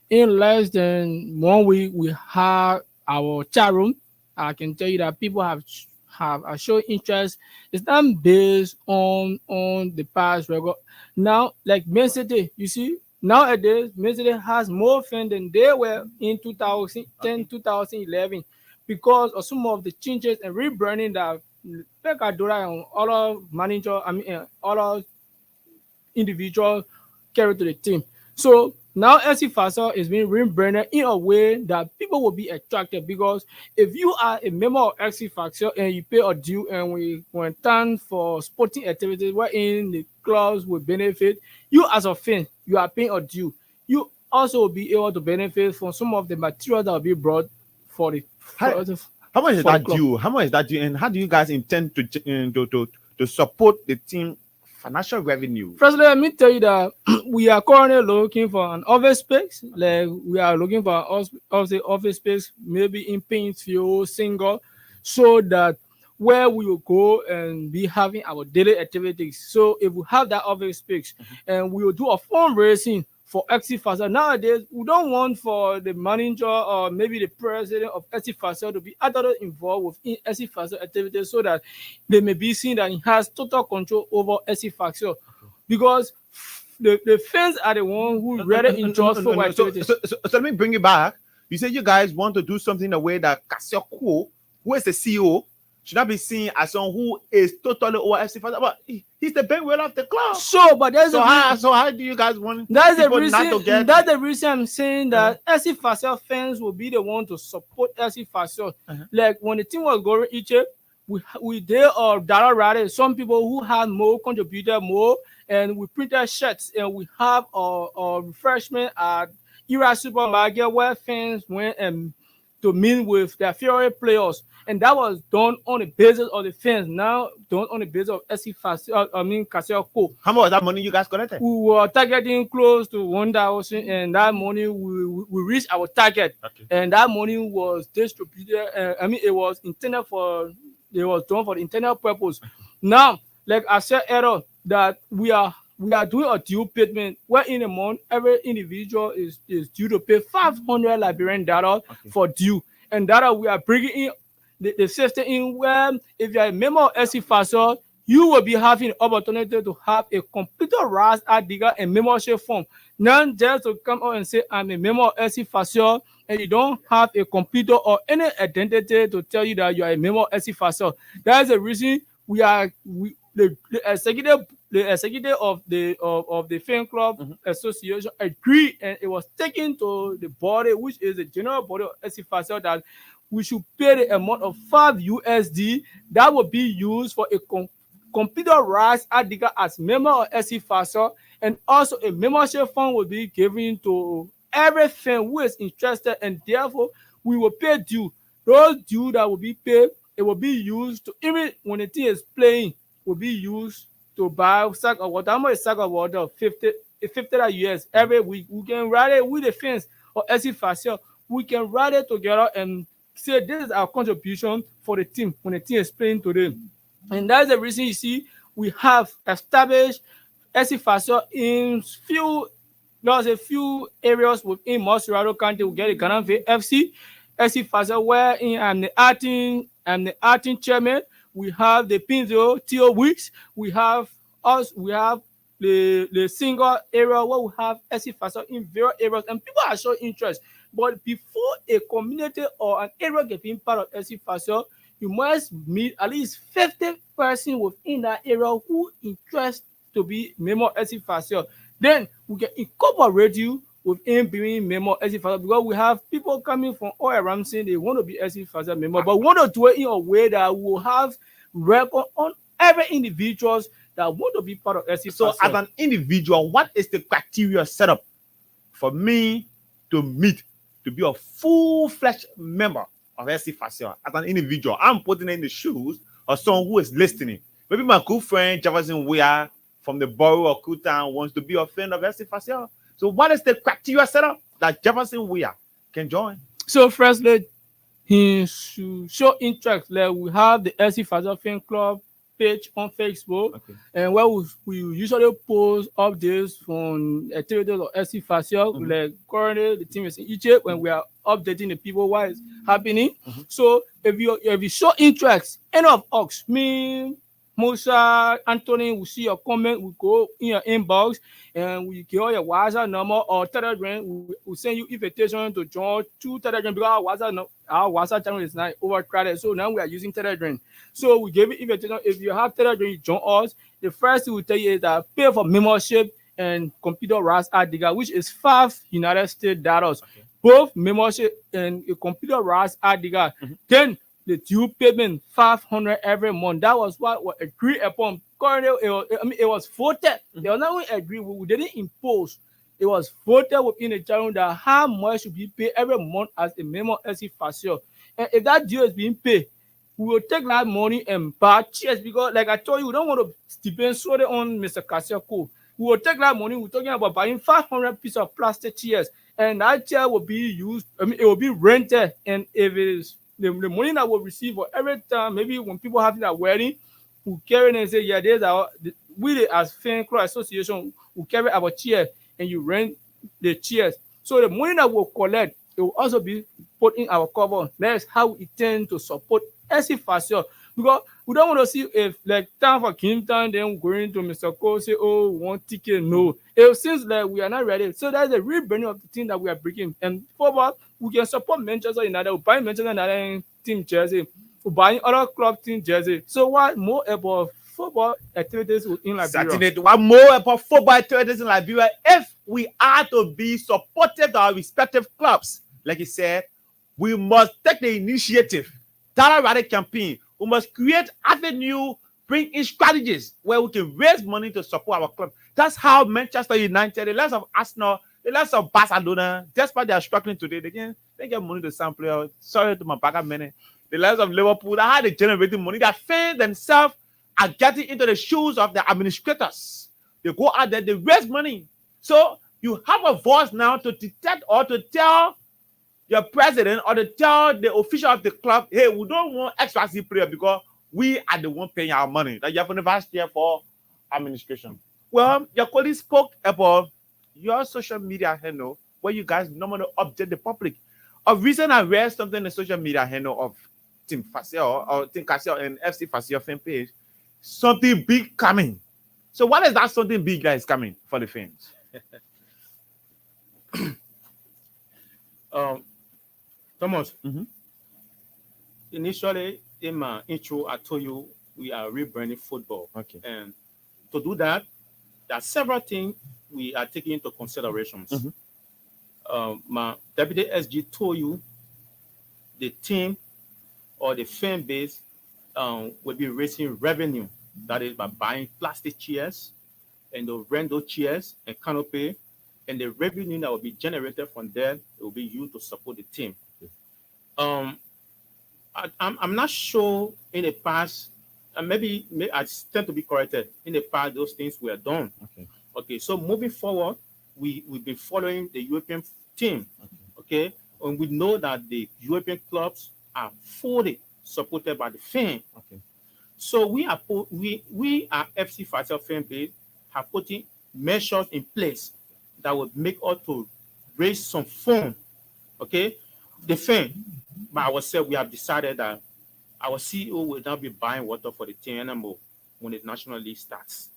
in less than 1 week, we have our chat room. I can tell you that people have shown interest. It's not based on the past record. Now, like Man City, you see, nowadays, Man City has more fans than they were in 2010, 2011, because of some of the changes and rebranding that Pep Guardiola and other manager, other individuals carry to the team. So now FC Facile is being rebranded in a way that people will be attracted, because if you are a member of FC Facile and you pay a due, and we went down for sporting activities wherein the clubs will benefit, you as a fan, you are paying a due. You also will be able to benefit from some of the material that will be brought for the How much is that due? How much is that due? And how do you guys intend to support the team financial revenue? Firstly, let me tell you that we are currently looking for an office space. Like, we are looking for office space, maybe in Paintsfield, Single, so that where we will go and be having our daily activities. So if we have that office space, and we will do a fundraising for FC Facile. Nowadays, we don't want for the manager or maybe the president of FC Facile to be utterly involved with FC Facile activities, so that they may be seen that he has total control over FC Facile, because the fans are the ones who really enjoy football activities. So let me bring you back. You said you guys want to do something in a way that Cassio, who is the CEO, should not be seen as someone who is totally over FC Fashion, but he's the bankroll of the club. So, but there's So how do you guys want that's the people reason. not to get? That's the reason I'm saying that FC Fashion fans will be the one to support FC Fashion. Like when the team was going Egypt, we did data rather some people who had more contributed more, and we printed shirts and we have a refreshment at Era Supermarket where fans went and to meet with their favorite players, and that was done on the basis of the fans. Now done on the basis of SC Fashion. Casio Co. How much was that money you guys collected? We were targeting close to 1,000, and that money we reached our target, and that money was distributed. It was intended for. It was done for the internal purpose. Now, like I said earlier, that we are doing a due payment where in a month every individual is due to pay 500 Liberian dollars for due, and that we are bringing in the system in where if you are a member of SC Fashion, you will be having the opportunity to have a computerized ID and membership form. Not just to come out and say I'm a member of SC Fashion and you don't have a computer or any identity to tell you that you are a member of SC Fashion. That is the reason the executive of the fan club association agreed, and it was taken to the body, which is the general body of SC Fashion, that we should pay the amount of $5 that will be used for a computerized ID as member of SC Fashion, and also a membership fund will be given to every fan who is interested, and therefore we will pay due. Those due that will be paid, it will be used to, even when the team is playing, will be used to buy a sack of water. How much is a sack of water? 50 US every week. We can write it with the fans or SC Fashion. We can write it together and say this is our contribution for the team when the team is playing today. And that's the reason you see we have established SC Fashion in a few areas within Montserrat County. We get a Ghana FC, SC Fashion, where I'm the acting chairman. We have the Pinzo Theo Weeks. We have the single area where we have SC Fashion in various areas, and people are showing interest. But before a community or an area gets being part of SC Fashion, you must meet at least 50 persons within that area who interest to be member of SC Fashion. Then we can incorporate you within being member of SC Fashion, because we have people coming from all around saying they want to be SC Fashion member, but we want to do it in a way that we will have record on every individuals that want to be part of SC Fashion. So as an individual, what is the criteria set up for me to meet to be a full-fledged member of SC Fashion? As an individual, I'm putting in the shoes of someone who is listening. Maybe my good friend Jefferson Weah from the borough of Kutan wants to be a fan of SC Fashion. So what is the criteria set up that Jefferson Weah can join? So firstly, he should show interest. Like we have the SC Fashion Fan Club page on Facebook, and where we usually post updates from activities of SC Fashion. Like currently the team is in Egypt, when we are updating the people what is happening. So if you show interest, any of us, me, Musa, Anthony, we see your comment, we go in your inbox and we give your WhatsApp number or Telegram. We send you invitation to join to Telegram, because our WhatsApp channel is not overcrowded. So now we are using Telegram. So we give you invitation. If you have Telegram, you join us. The first thing we tell you is that pay for membership and computerized ID, which is $5 United States dollars. Both membership and a computerized ID. Then the due payment $500 every month. That was what was agreed upon. Currently, it was voted. They were not only agreed, we didn't impose. It was voted within the channel that how much should be paid every month as a member of SC Fashion. And if that due is being paid, we will take that money and buy chairs, because, like I told you, we don't want to depend solely on Mr. Kasiako. We will take that money. We're talking about buying 500 pieces of plastic chairs, and that chair will be used. It will be rented, and if it is the money that we'll receive for every time, maybe when people have their wedding, we carry it and say, yeah, we as Fan Club Association will carry our chair and you rent the chairs. So the money that we'll collect, it will also be put in our cover. That's how we intend to support SC Fashion. Because we don't want to see if like time for Kington, then we're going to Mr. Cole, say, oh, one ticket. No. It seems like we are not ready. So that's the real burning of the thing that we are bringing. And forward, we can support Manchester United. We buy Manchester United team jersey. for buying other club team jersey. So what more about football activities in Liberia? Certainly, what more about football activities in Liberia if we are to be supportive to our respective clubs? Like you said, we must take the initiative. Dollar Rally campaign. We must create avenue, bring in strategies where we can raise money to support our club. That's how Manchester United, the likes of Arsenal, the likes of Barcelona, despite they are struggling today, they get money to some players. Sorry to my backup minute. The likes of Liverpool, that how they generating money. They fans themselves are getting into the shoes of the administrators. They go out there, they raise money. So you have a voice now to detect or to tell your president or to tell the official of the club, hey, we don't want extra C player because we are the one paying our money. That you have never here for administration. Well, your colleague spoke about your social media handle where you guys normally update the public. A reason I read something in the social media handle of Team Facile or Team Cassio and FC Facile fan page, something big coming. So what is that something big that is coming for the fans? Thomas, initially in my intro, I told you we are rebranding football. Okay. And to do that, there are several things we are taking into considerations. My deputy SG told you the team or the fan base will be raising revenue. That is by buying plastic chairs and the rent those chairs and canopy, and the revenue that will be generated from there will be used to support the team. I'm not sure in the past, and maybe I tend to be corrected. In the past, those things were done. Okay. So moving forward, we've been following the European team. Okay. And we know that the European clubs are fully supported by the fan. So we are FC Facile fan base have putting measures in place that would make us to raise some funds. Okay. The fan, by ourselves, we have decided that our CEO will not be buying water for the team anymore when the National League starts.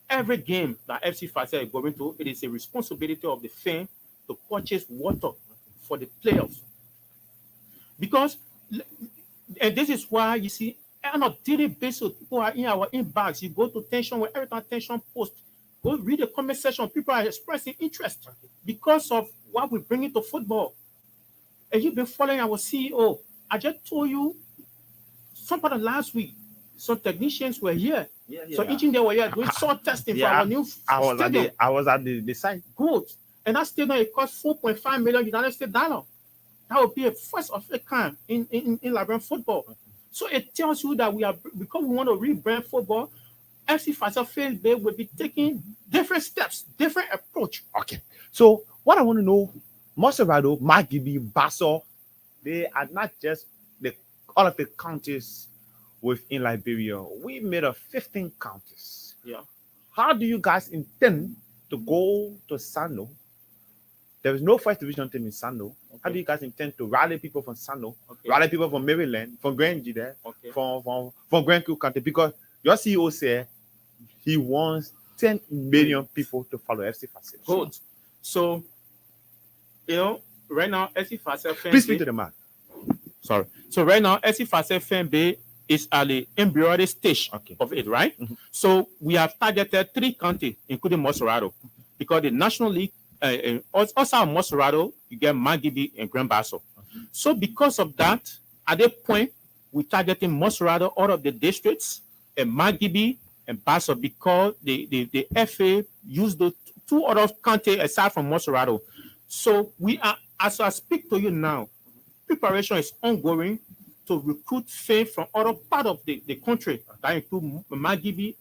Every game that FC Facile is going to, it is a responsibility of the fan to purchase water for the players. Because, and this is why you see, on a daily basis, people are in our inbox. You go to Tension, where every time Tension post, go read the comment section. People are expressing interest because of what we bring into football. And you've been following our CEO. I just told you, some part of last week, some technicians were here. So engineers were here doing soil testing for our new stadium. I was at the site. Good. And that stadium, it cost $4.5 million United States dollars. That would be a first of a kind in Liberian football. So it tells you that we are, because we want to rebrand football, FC Facile fan base will be taking different steps, different approach. Okay. So what I want to know, Monserrado, Magibi, Basso, they are not just all of the counties within Liberia. We made a 15 counties. Yeah. How do you guys intend to go to Sano? There is no first division team in Sano. How do you guys intend to rally people from Sano, rally people from Maryland, from Grange there, from Grand Creek County? Because your CEO said he wants 10 million people to follow FC Facile. Good. So, right now, FC Facile fan Please speak to the man. Sorry. So right now, FC Facile fan base is at the embryonic stage of it, right? So we have targeted 3 counties, including Monserrado, because the National League, also Monserrado, you get Magibi and Grand Basso. So because of that, at that point, we targeting Monserrado out of the districts and Magibi and Basso because the FA used the 2 other counties aside from Monserrado. So we are, as I speak to you now, preparation is ongoing to recruit fans from other part of the country. That include Magibi,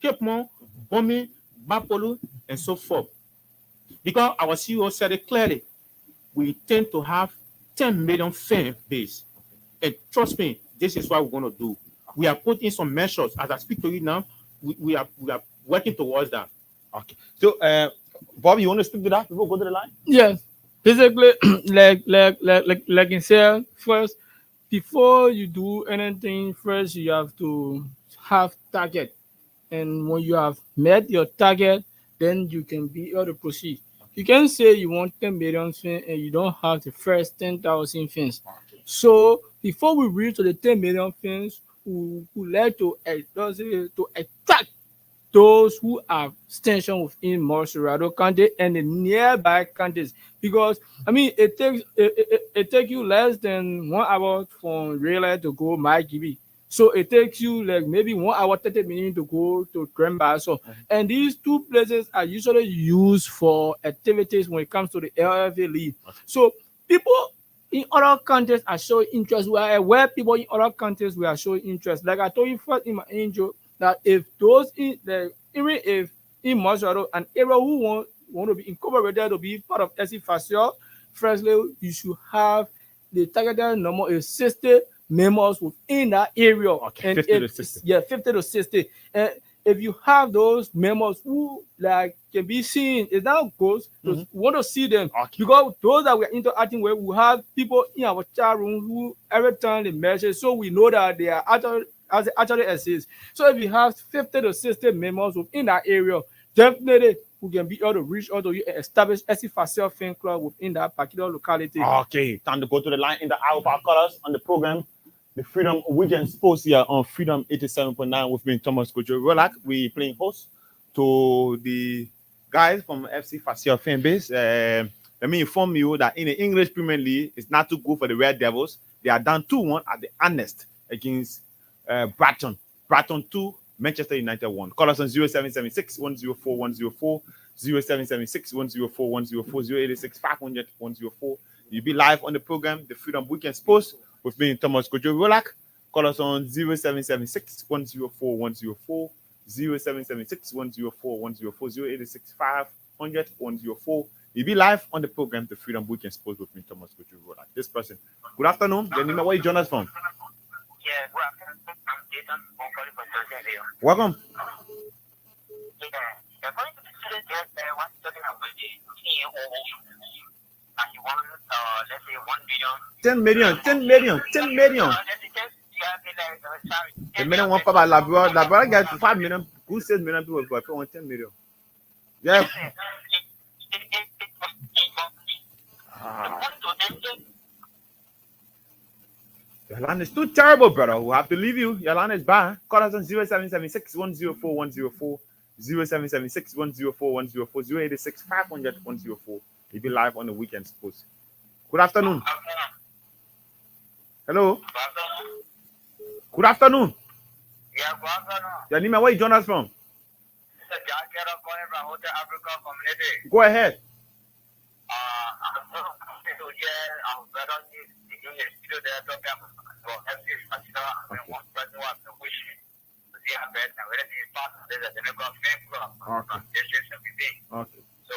Cape Mount, Bomi, Bapolu, and so forth. Because our CEO said it clearly, we intend to have 10 million fan base. And trust me, this is what we're going to do. We are putting some measures. As I speak to you now, we are working towards that. Okay. So, Bob, you want to speak to that before we go to the line? Yes. Basically, like you said, first, before you do anything, first you have to have target. And when you have met your target, then you can be able to proceed. You can say you want 10 million fans and you don't have the first 10,000 fans. So before we reach to the 10 million things, we would like to attract those who are stationed within Morsurado County and the nearby counties, because I mean it takes you less than 1 hour from Raleigh to go Margibi. So it takes you like maybe 1 hour 30 minutes to go to Grandba. So and these two places are usually used for activities when it comes to the LFA league. So people in other countries are showing interest. We are aware people in other countries we are showing interest. Like I told you first in my intro, that if those in the even if in Morsurado an area who want to be incorporated to be part of SC Facile, firstly you should have the targeted number is 60 members within that area. Okay, and 50 to 60. Yeah, 50 to 60. And if you have those members who like can be seen, it's not goes to want to see them, because those that we're interacting with, we have people in our chat room who every time they message, so we know that they are actually exist. So if you have 50 to 60 members within that area, definitely we can be able to reach out to you and establish SC Facile fan club within that particular locality. Okay, time to go to the line in the hour of our colors on the program. The Freedom Weekend Sports here on Freedom 87.9 with me, Thomas Kojo Rolak. We playing host to the guys from FC Facile fan base. Let me inform you that in the English Premier League, it's not too good for the Red Devils. They are down 2-1 at the Ernest against Brighton. Brighton 2, Manchester United 1. Call us on 0776 104 104, 0776 104 104, 086 500 104. You'll be live on the program, the Freedom Weekend Sports, with me, Thomas Kojo Rolak. Call us on 0776 104 104, 0776 104 104, 086 500 104. You'll be live on the program, the Freedom Weekend Sports, with me, Thomas Kojo Rolak. This person. Good afternoon. Let me know where you join us from. Yeah, good afternoon. I'm Jason. I'm calling from Tanzania. Welcome. Yeah, according to the student, what's talking about the CEO, and he won, let's say 1 billion. 10 million. The million one for Labrador. Labrador gets 5 million. Who says million people for 10 million? Yeah. Your line is too terrible, brother. We'll have to leave you. Your line is bad. Call us on 0776 104 104, 0776 104 104, 086 500 104. You'll be live on the Weekend Sports. Good afternoon. Hello. Good afternoon. Yeah, good afternoon. Your name and where you join us from? Jack Kero calling from Hotel Africa community. Go ahead. I'm better in the studio there talking about FC Facile. I mean, one person was wishing to see a bed and whether he's part of the Senegal fan club. Okay. So,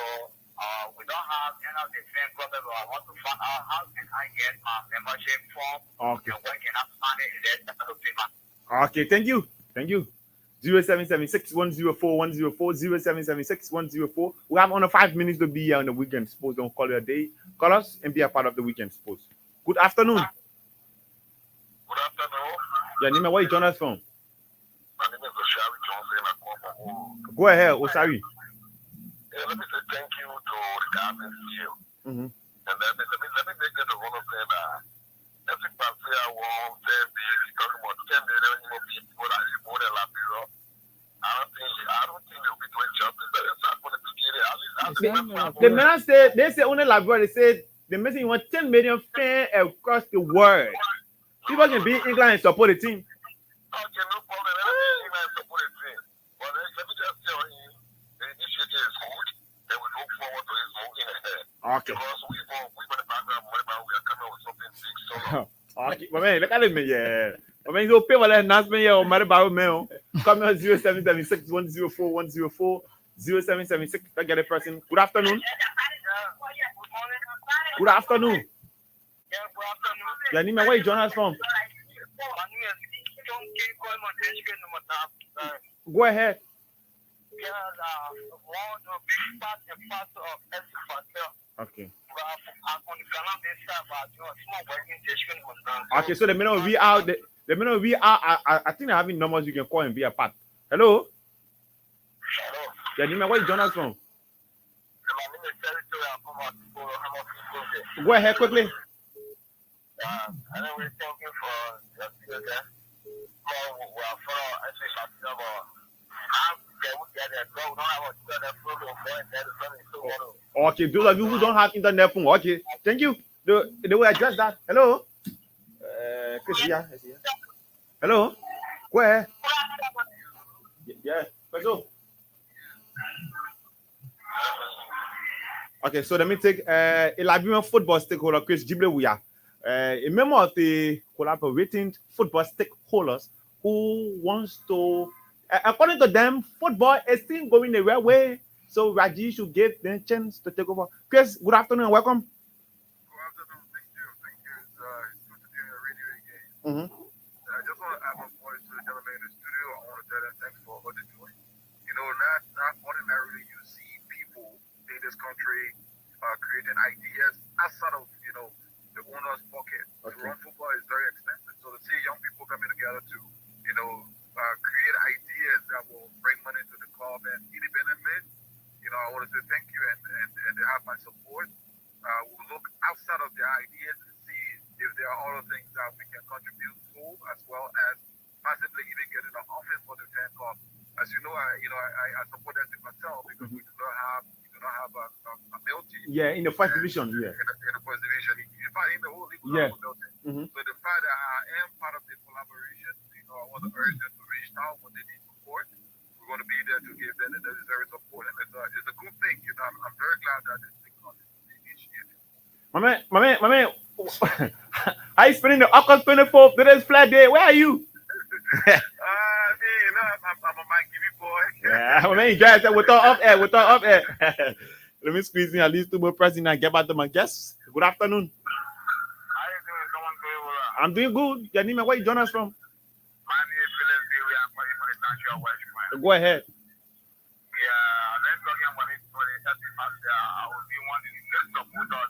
we don't have any of the fan club, but I want to find out how can I get my membership form. Okay. And when can I find it in the payment? Okay, thank you. 0776 104 104, 0776 104. We have under 5 minutes to be here on the Weekend Sports. Don't call it a day. Call us and be a part of the Weekend Sports. Good afternoon. Good afternoon. Your name and where you join us from? My name is Oshari Johnson. I come from Uru. Go ahead, Osari. Yeah, let me say thank you to the government here. Mm-hmm. And let me make this a run of saying FC Facile won't say this, talking about 10 million people that is more than Liberia. I don't think they'll be doing justice, but it's not going to be getting at least. The man they say only Liberia, they say the message want 10 million fans across the world. People can be in England and support the team. Okay, no problem. England and support the team. But let me just tell you, the initiative is good, and we look forward to this moving ahead. Okay. Because we put the background money, but we are coming with something big solo. Okay, but man, look at it, man. Yeah. But man, you pay for that announcement here on my mail. Come on 0776 104 104, 0776. I get a person. Good afternoon. Good afternoon. Yeah, good afternoon. Your name and where you join us from? My name is John K. Coleman. Go ahead. Yeah, one of the part of FC Facile. Okay. Okay, Okay, so the minute we out, I think they're having numbers you can call and be a part. Hello? Hello. Your name and where you join us from? My name is Terry. Go ahead quickly. Anyway, thank you for your video there. We are for Okay, those of you who don't have internet phone, okay. Thank you. They will address that. Hello? Chris, yeah. Hello? Where? Yeah. Let's go. Okay, so let me take a Liberian football stakeholder, Chris Jiblewuya, a member of the collaborating football stakeholders who wants to, according to them, football is still going the right way. So Raji should give them a chance to take over. Chris, good afternoon and welcome. Good afternoon. Thank you. It's good to be on your radio again. Mm-hmm. I just want to add my voice to the gentleman in the studio. I want to tell them thanks for what they're doing. You know, not ordinarily you see people in this country creating ideas outside of, you know, the owner's pocket. Okay. To run football is very expensive. So to see young people coming together to, you know, create ideas that will bring money to the club and independently, you know, I want to say thank you and they have my support. We'll look outside of their ideas and see if there are other things that we can contribute to, as well as possibly even getting an office for the fan club. As you know, I support that myself because we do not have a build team. Yeah, in the first division, yeah. In the first division, in fact, in the whole league, yeah. Mm-hmm. So the fact that I am part of the collaboration, you know, I want to urge them to reach out when they need support. We're going to be there to give them the necessary support, and it's a good thing. You know, I'm very glad that this thing on each year. My man, how you spending the August 24th? Today's Flag Day. Where are you? You know, I'm a Mike Gibby boy. Yeah, my man, guys, we're talking up air. Let me squeeze in at least 2 more pressing and get back to my guests. Good afternoon. How you doing? Someone doing well? I'm doing good. Your name and where you join us from? My name is Philip. We are calling for the National West. Go ahead. Yeah, let's go again for the 35 there. I will be one in the support of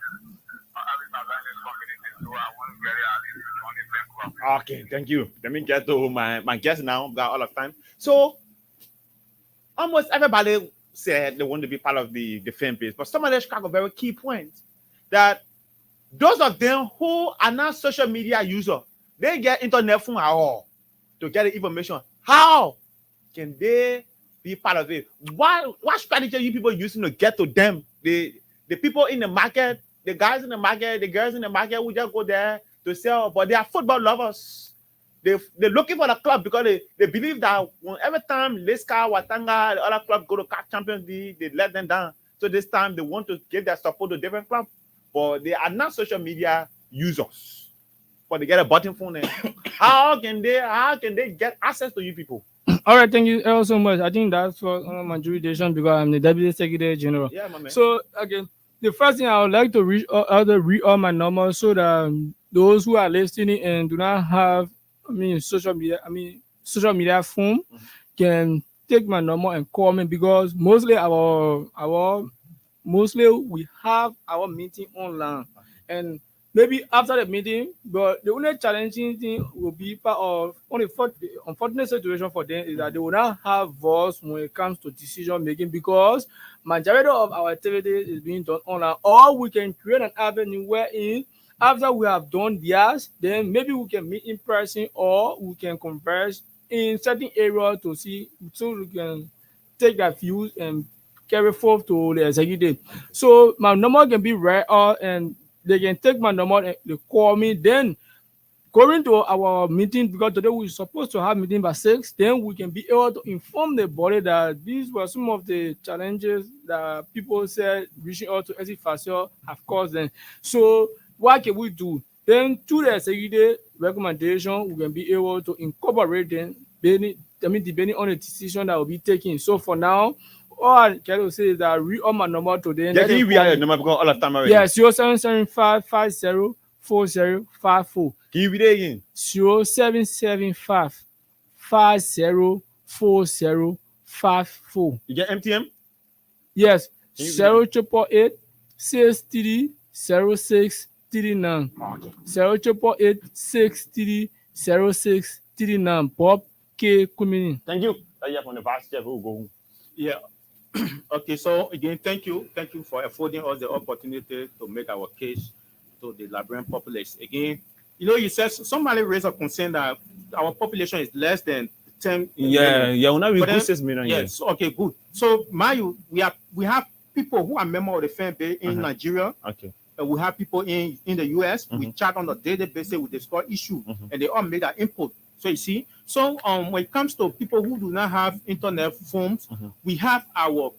every Tanzanian community. So I want to get it at least on the fan club. Okay, thank you. Let me get to my guest now. Got all of time. So almost everybody said they want to be part of the fan base, but some of them struck a very key point that those of them who are not social media users, they get internet phone at all to get the information. How can they be part of it? What strategy are you people using to get to them? The people in the market, the guys in the market, the girls in the market who just go there to sell, but they are football lovers. They're looking for the club because they believe that every time Leska, Watanga, the other club go to CAF Champions League, they let them down. So this time they want to give their support to different clubs, but they are not social media users. But they get a button phone. And how can they get access to you people? All right, thank you so much. I think that's for my jurisdiction because I'm the Deputy Secretary General. Yeah, my man. So again, the first thing I would like to read all my numbers so that those who are listening and do not have social media phone can take my number and call me because mostly we have our meeting online and maybe after the meeting, but the only challenging thing will be part of the unfortunate situation for them is that they will not have voice when it comes to decision making because majority of our activities is being done online, or we can create an avenue wherein after we have done theirs, then maybe we can meet in person or we can converse in certain areas to see so we can take their views and carry forth to the executive. So my number can be right out and they can take my number and they call me. Then going to our meeting, because today we're supposed to have meeting by 6, then we can be able to inform the body that these were some of the challenges that people said reaching out to SC Facil have caused them. So what can we do? Then to the executive recommendation, we can be able to incorporate them, depending on the decision that will be taken. So for now, all I can say is that read on my number today. Yeah, can you read out your number because all of time already? Yeah, 0775 50 4054. Can you read it again? 0775 50 4054. You get MTM? Yes, 0888 63 06 39. 0888 63 06 39. Bob K. Kumini. Thank you. From the vice chair who go. Yeah. Okay, so again, thank you for affording us the opportunity to make our case to the Liberian populace. Again, You know, you said somebody raised a concern that our population is less than 10 Yeah, million. yeah, we're not But then- 6 million. Yes, okay, good. So, we have people who are members of the fan base in Nigeria. Okay. And we have people in the US. We chat on a daily basis. We discuss issues, and they all make their input. So you see, when it comes to people who do not have internet phones, we have our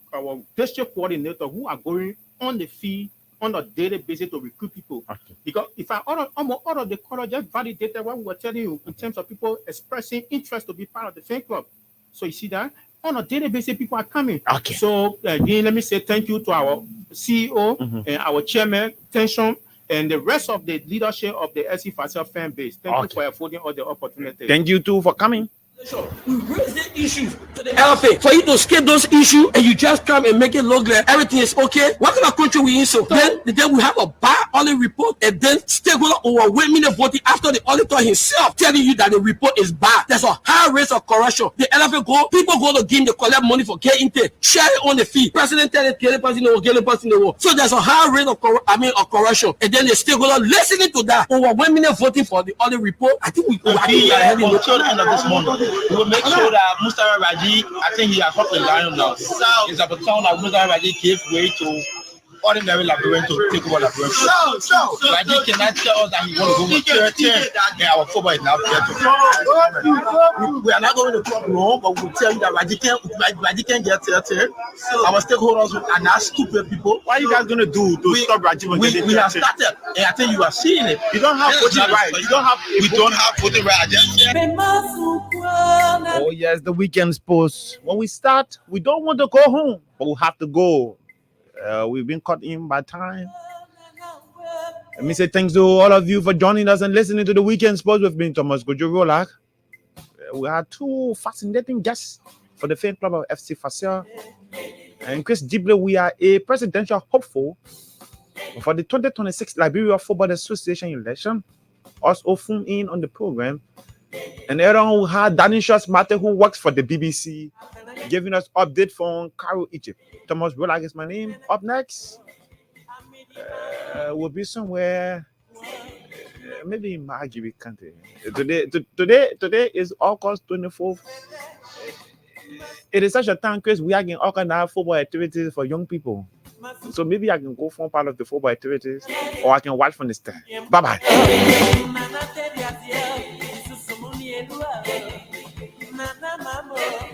district coordinator who are going on the field on a daily basis to recruit people. Okay. Because if I order the color just validated what we were telling you in terms of people expressing interest to be part of the fan club. So you see that on a daily basis, people are coming. Okay. So again, let me say thank you to our CEO and our chairman, Tension, and the rest of the leadership of the SC Facel fan base. Thank you for affording all the opportunities. Thank you too for coming. We raise the issues to the LFA for you to escape those issues and you just come and make it look like everything is okay. What kind of country we in? So then we have a bad audit report and then stakeholder overwhelmingly voting after the auditor himself telling you that the report is bad. There's a high rate of corruption. The LFA people go to game, they collect money for getting intake, share it on the fee. President tell it, get it person in the world. So there's a high rate of corruption. And then the stakeholder listening to that overwhelmingly voting for the audit report. I think until the end of this month. We will make sure that Mustafa Raji, I think he has hopped the line now. It's about time that Mustafa Raji gave way to ordinary Liberian to take over Liberian. Raji cannot tell us that he wants to go with 13 and our football is now 13. We are not going to talk wrong, but we will tell you that Raji can get 13. Our stakeholders are not stupid people. What are you guys going to do to stop Raji from getting 13? We have started, and I think you are seeing it. You don't have voting rights. We don't have voting rights. Oh yes, the weekend sports. When we start, we don't want to go home, but we have to go. We've been cut in by time. Let me say thanks to all of you for joining us and listening to the weekend sports with me, Thomas Kojo Rolak. We had two fascinating guests for the fan club of FC Facel. And Chris Dibley, we are a presidential hopeful for the 2026 Liberia Football Association election. Also phone in on the program. And later we had Danny Mate, who works for the BBC, giving us update from Cairo, Egypt. Thomas Rolak is my name. Up next, we'll be somewhere, maybe in Margibi country. Today is August 24th. It is such a time, Chris, we are going to organize football activities for young people. So maybe I can go form part of the football activities, or I can watch from the stand. Bye-bye.